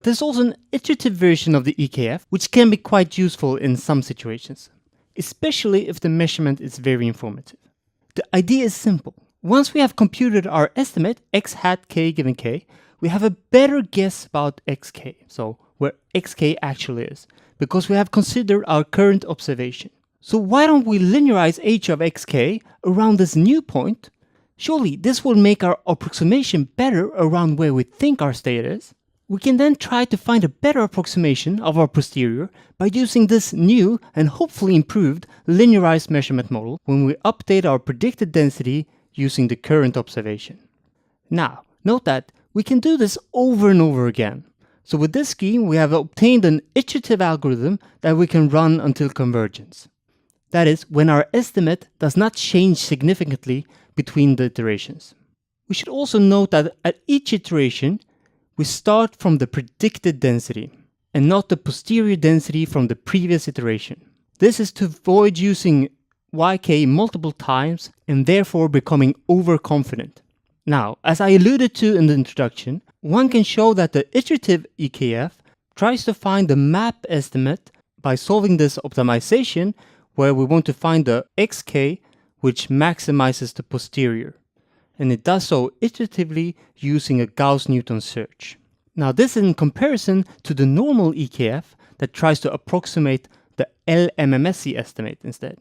There's also an iterative version of the IEKF, which can be quite useful in some situations, especially if the measurement is very informative. The idea is simple. Once we have computed our estimate, x hat k given k, we have a better guess about xk, so where xk actually is, because we have considered our current observation. So why don't we linearize h of xk around this new point? Surely this will make our approximation better around where we think our state is. We can then try to find a better approximation of our posterior by using this new and hopefully improved linearized measurement model when we update our predicted density using the current observation. Now, note that we can do this over and over again. So with this scheme, we have obtained an iterative algorithm that we can run until convergence. That is, when our estimate does not change significantly between the iterations. We should also note that at each iteration, we start from the predicted density and not the posterior density from the previous iteration. This is to avoid using yk multiple times and therefore becoming overconfident. Now, as I alluded to in the introduction, one can show that the iterative IEKF tries to find the map estimate by solving this optimization where we want to find the xk which maximizes the posterior. And it does so iteratively using a Gauss-Newton search. Now this is in comparison to the normal IEKF that tries to approximate the LMMSE estimate instead.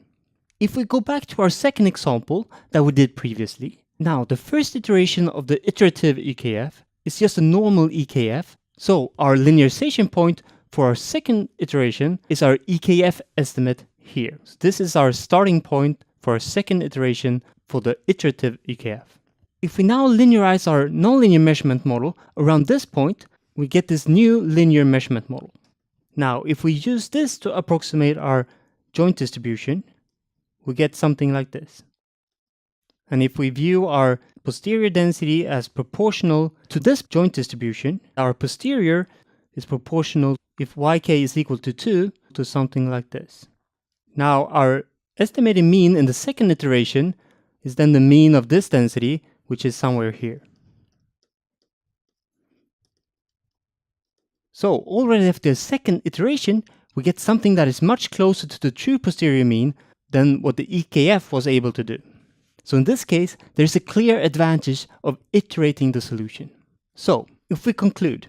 If we go back to our second example that we did previously, now the first iteration of the iterative IEKF is just a normal IEKF, so our linearization point for our second iteration is our IEKF estimate here. So this is our starting point for our second iteration for the iterative IEKF. If we now linearize our nonlinear measurement model around this point, we get this new linear measurement model. Now, if we use this to approximate our joint distribution, we get something like this. And if we view our posterior density as proportional to this joint distribution, our posterior is proportional if yk is equal to 2 to something like this. Now, our estimated mean in the second iteration is then the mean of this density, which is somewhere here. So already after the second iteration, we get something that is much closer to the true posterior mean than what the IEKF was able to do. So in this case, there's a clear advantage of iterating the solution. So if we conclude,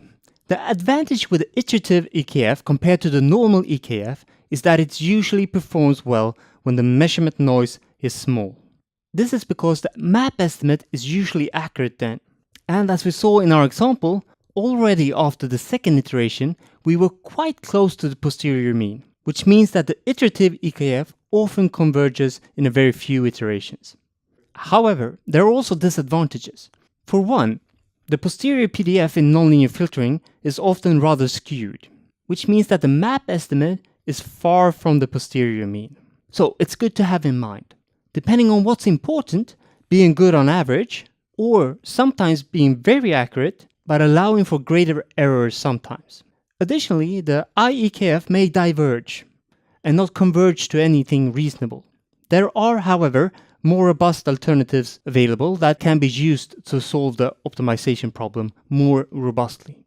the advantage with the iterative IEKF compared to the normal IEKF is that it usually performs well when the measurement noise is small. This is because the map estimate is usually accurate then. And as we saw in our example, already after the second iteration, we were quite close to the posterior mean, which means that the iterative IEKF often converges in a very few iterations. However, there are also disadvantages. For one, the posterior PDF in nonlinear filtering is often rather skewed, which means that the map estimate is far from the posterior mean. So it's good to have in mind. Depending on what's important, being good on average, or sometimes being very accurate, but allowing for greater errors sometimes. Additionally, the IEKF may diverge and not converge to anything reasonable. There are, however, more robust alternatives available that can be used to solve the optimization problem more robustly.